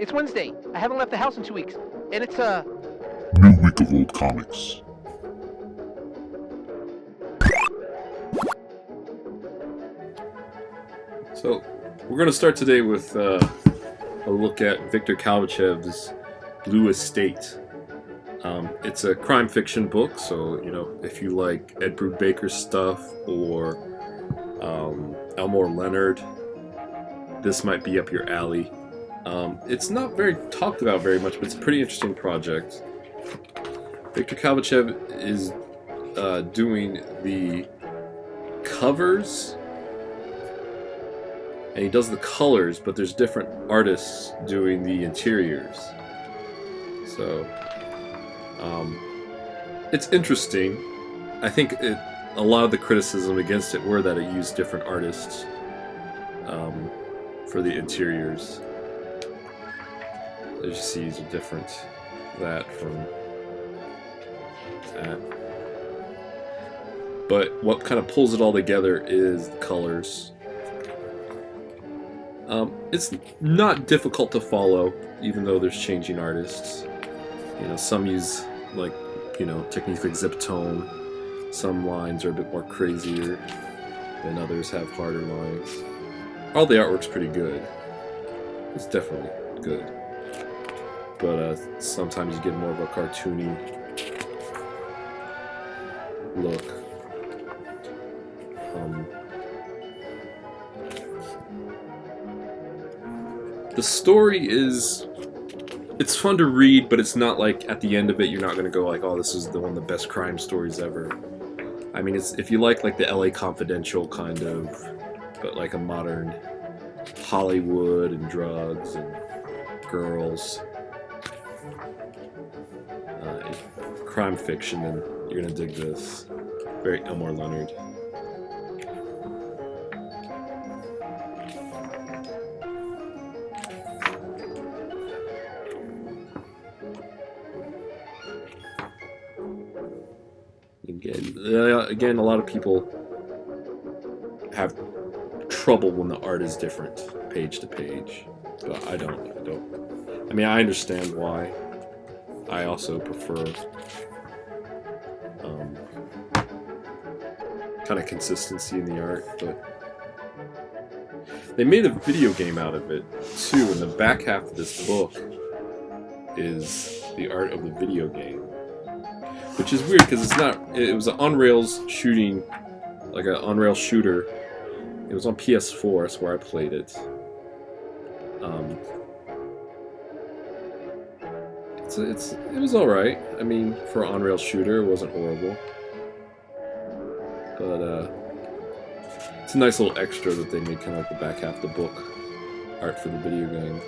It's Wednesday. I haven't left the house in 2 weeks. And it's, New week of old comics. So, we're going to start today with a look at Victor Kalvachev's Blue Estate. It's a crime fiction book, so, you know, if you like Ed Brubaker's stuff or Elmore Leonard, this might be up your alley. It's not very talked about very much, but it's a pretty interesting project. Victor Kalvachev is doing the covers, and he does the colors, but there's different artists doing the interiors. So, it's interesting. I think a lot of the criticism against it were that it used different artists for the interiors. As you see, these are different. That from that. But what kind of pulls it all together is the colors. It's not difficult to follow, even though there's changing artists. You know, some use, like, you know, techniques like zip tone. Some lines are a bit more crazier than others have harder lines. All the artwork's pretty good. It's definitely good. But sometimes you get more of a cartoony look. The story it's fun to read, but it's not like at the end of it you're not going to go like, oh, this is one of the best crime stories ever. I mean, it's if you like the LA Confidential kind of, but like a modern Hollywood and drugs and girls, crime fiction, then you're going to dig this. Very Elmore Leonard. Again, a lot of people have trouble when the art is different, page to page, but I don't. I mean, I understand why. I also prefer kind of consistency in the art, but they made a video game out of it too, and the back half of this book is the art of the video game. Which is weird because it was an on-rails shooting, like an on-rail shooter. It was on PS4, that's where I played it. It was alright. I mean, for an on-rail shooter, it wasn't horrible. But, it's a nice little extra that they made, kind of like the back half of the book. Art for the video game.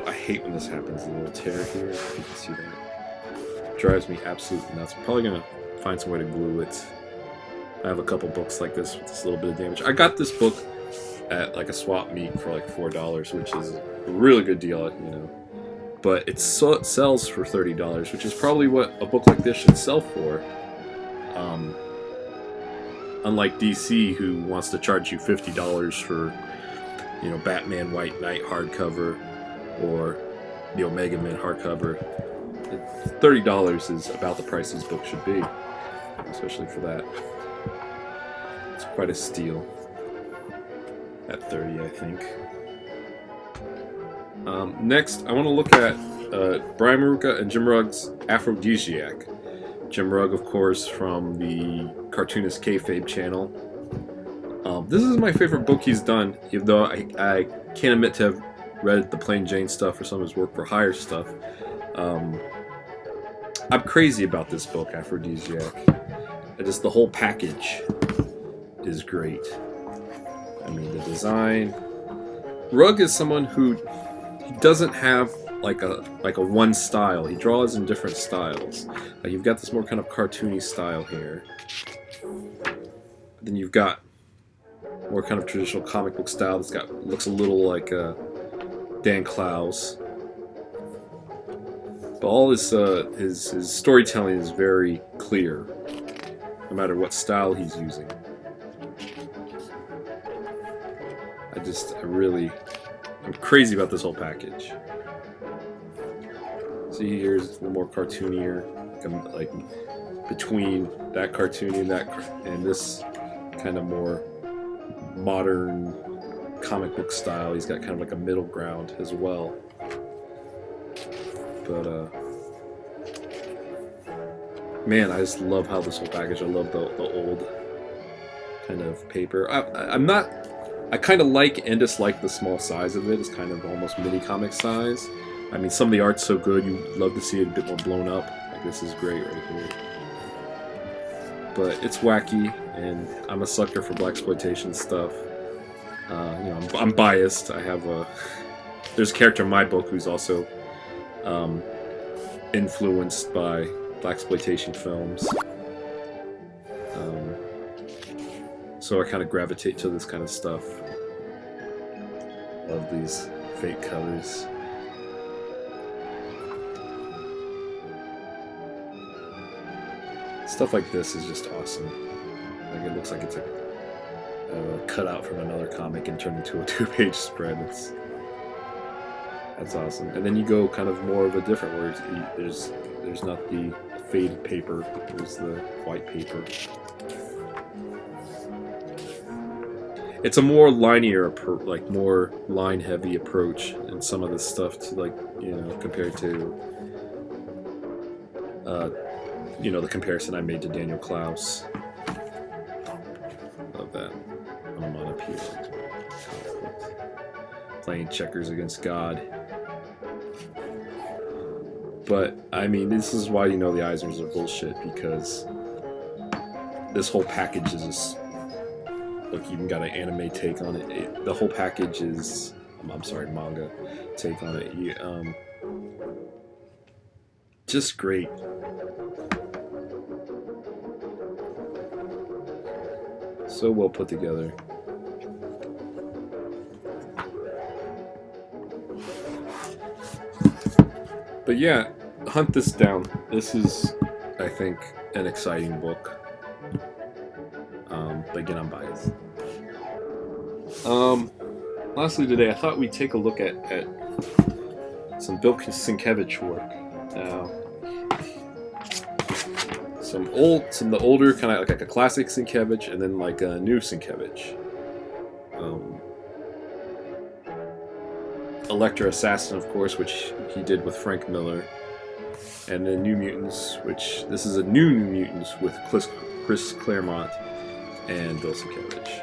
I hate when this happens, the little tear here, if you can see that. It drives me absolutely nuts. I'm probably going to find some way to glue it. I have a couple books like this with this little bit of damage. I got this book at like a swap meet for like $4, which is a really good deal, you know. But it sells for $30, which is probably what a book like this should sell for. Unlike DC, who wants to charge you $50 for, you know, Batman White Knight hardcover or the Omega Man hardcover. $30 is about the price this book should be, especially for that. It's quite a steal at $30, I think. Next, I want to look at Brian Maruca and Jim Rugg's Afrodisiac. Jim Rugg, of course, from the Cartoonist Kayfabe channel. This is my favorite book he's done, even though I can't admit to have read the Plain Jane stuff or some of his work for hire stuff. I'm crazy about this book, Afrodisiac. Just the whole package is great. I mean, the design. Rugg is someone who he doesn't have like a one style. He draws in different styles. Like you've got this more kind of cartoony style here. Then you've got more kind of traditional comic book style that's looks a little like Dan Clowes. But all his storytelling is very clear, no matter what style he's using. I'm crazy about this whole package. See, here's a little more cartoonier, like between that cartoony and this kind of more modern comic book style. He's got kind of like a middle ground as well. But man, I just love how this whole package. I love the old kind of paper. I kind of like and dislike the small size of it. It's kind of almost mini comic size. I mean, some of the art's so good, you'd love to see it a bit more blown up. Like, this is great right here. But it's wacky, and I'm a sucker for blaxploitation stuff. You know, I'm biased. There's a character in my book who's also influenced by blaxploitation films. So I kind of gravitate to this kind of stuff. Love these fake covers. Stuff like this is just awesome. Like, it looks like it's a cutout from another comic and turned into a 2-page spread. That's awesome. And then you go kind of more of a different where there's not the faded paper, there's the white paper. It's a more linear, like more line-heavy approach in some of this stuff to, like, you know, compared to you know, the comparison I made to Daniel Klaus. Love that. I'm on up here. Playing checkers against God. But, I mean, this is why you know the Eisners are bullshit, because this whole package is just... Look, you even got an anime take on it. The whole package is... I'm sorry, manga take on it. Just great. So well put together. But yeah, hunt this down. This is, I think, an exciting book. But again, I'm biased. Lastly today, I thought we'd take a look at some Bill Sienkiewicz work. Now, some of the older, kind of like a classic Sienkiewicz, and then like a new Sienkiewicz. Electra Assassin, of course, which he did with Frank Miller, and then New Mutants, which this is a New Mutants with Chris Claremont and Bill Sienkiewicz.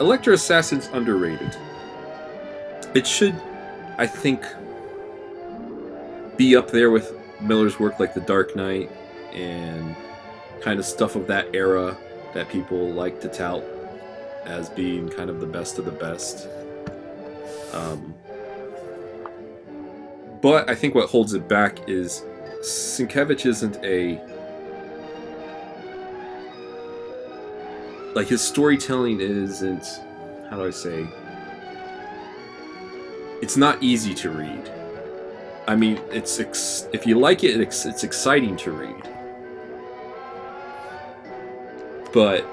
Electra Assassin's underrated. It should, I think, be up there with Miller's work like The Dark Knight and kind of stuff of that era that people like to tout as being kind of the best of the best. But I think what holds it back is Sienkiewicz isn't like, his storytelling isn't, how do I say, it's not easy to read. I mean, if you like it, it's exciting to read. But,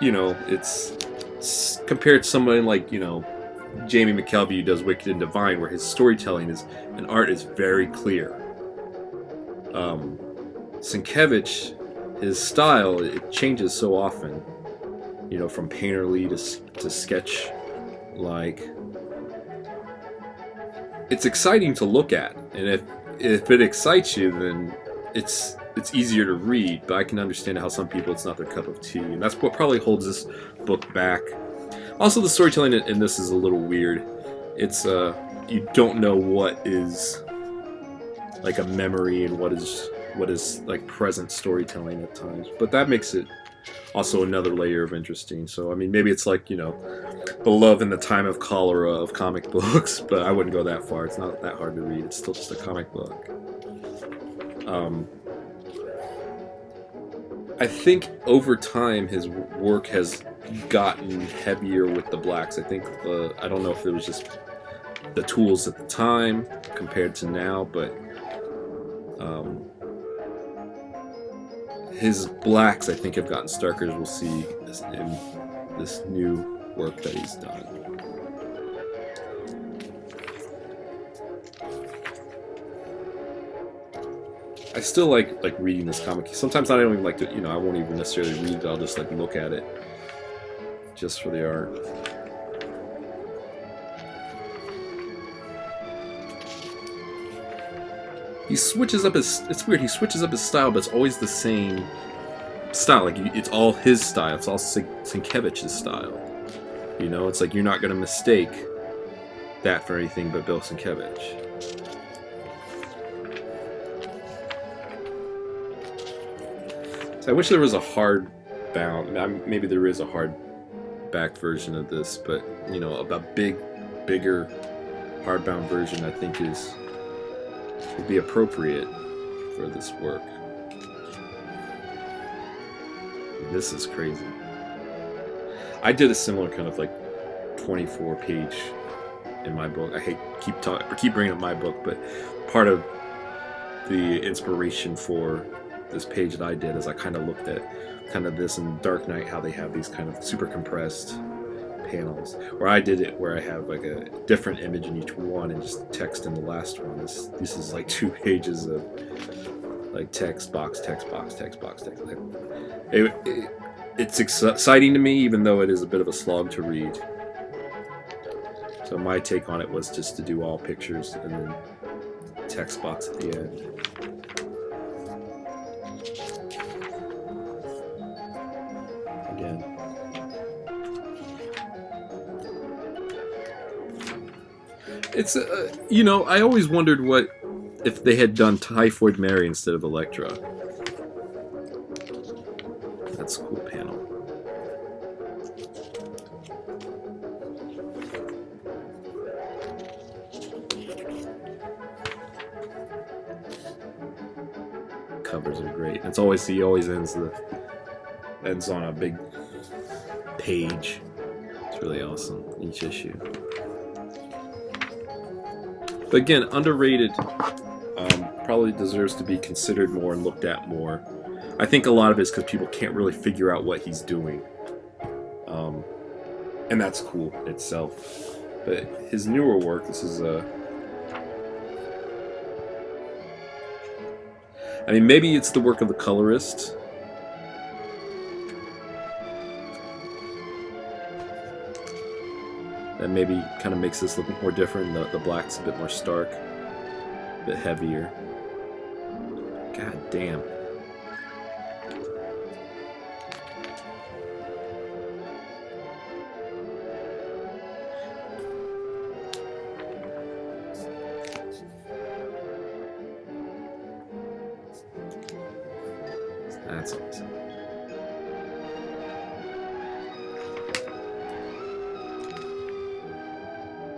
you know, it's compared to someone like, you know, Jamie McKelvey, who does Wicked and Divine, where his storytelling and art is very clear. Sienkiewicz, his style, it changes so often. You know, from painterly to sketch, like, it's exciting to look at, and if it excites you, then it's easier to read. But I can understand how some people it's not their cup of tea, and that's what probably holds this book back. Also, the storytelling in this is a little weird. It's you don't know what is like a memory and what is like present storytelling at times, but that makes it also another layer of interesting. So I mean, maybe it's like, you know, the love in the time of cholera of comic books, but I wouldn't go that far. It's not that hard to read. It's still just a comic book. I think over time his work has gotten heavier with the blacks. I think I don't know if it was just the tools at the time compared to now, but his blacks, I think, have gotten starker, as we'll see in this new work that he's done. I still like reading this comic. Sometimes I don't even like to, you know, I won't even necessarily read it. I'll just like look at it just for the art. He switches up his, it's weird, he switches up his style, but it's always the same style. Like, it's all his style. It's all Sienkiewicz's style. You know, it's like you're not going to mistake that for anything but Bill Sienkiewicz. So I wish there was a hard bound, maybe there is a hard back version of this, but, you know, a bigger hardbound version I think would be appropriate for this work. This is crazy. I did a similar kind of like 24 page in my book. I hate keep bringing up my book, but part of the inspiration for this page that I did is I kind of looked at kind of this in Dark Knight, how they have these kind of super compressed panels, where I did it where I have like a different image in each one and just text in the last one. This is like 2 pages of like text box, text box, text box, text. It's exciting to me, even though it is a bit of a slog to read. So my take on it was just to do all pictures and then text box at the end. Again. It's, you know, I always wondered what if they had done Typhoid Mary instead of Elektra. That's a cool panel. Covers are great. It's always, he always ends on a big page. It's really awesome, each issue. But again, underrated, probably deserves to be considered more and looked at more. I think a lot of it is because people can't really figure out what he's doing. And that's cool in itself. But his newer work, this is I mean, maybe it's the work of the colorist. That maybe kind of makes this look more different. The black's a bit more stark, a bit heavier. God damn. That's awesome.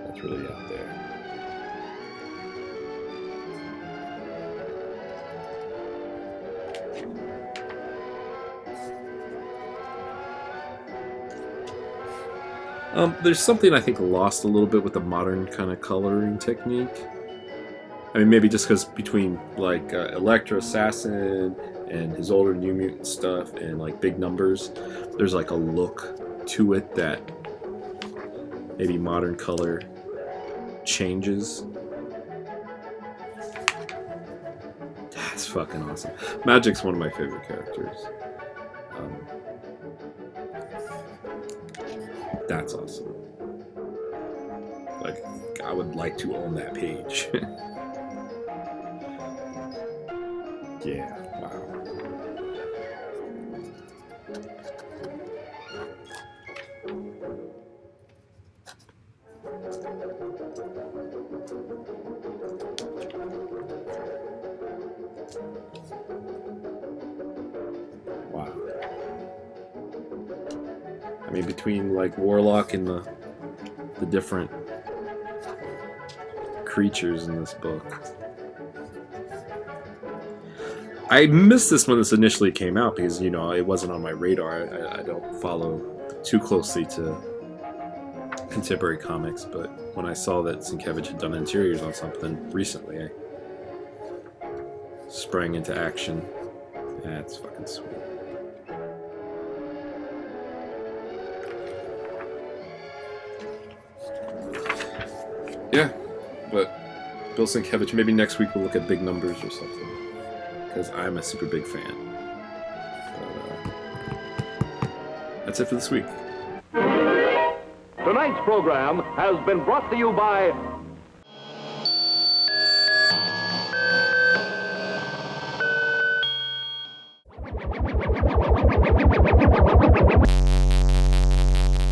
That's really out there. There's something I think lost a little bit with the modern kind of coloring technique. I mean, maybe just because between like Elektra, Assassin, and his older New Mutant stuff, and like big numbers, there's like a look to it that maybe modern color changes. That's fucking awesome. Magic's one of my favorite characters. That's awesome. Like, I would like to own that page. Yeah, wow. Wow. I mean, between like Warlock and the different creatures in this book. I missed this when this initially came out because, you know, it wasn't on my radar. I don't follow too closely to contemporary comics, but when I saw that Sienkiewicz had done interiors on something recently, I sprang into action. That's fucking sweet. Yeah, but Bill Sienkiewicz, maybe next week we'll look at big numbers or something. Because I'm a super big fan. That's it for this week. Tonight's program has been brought to you by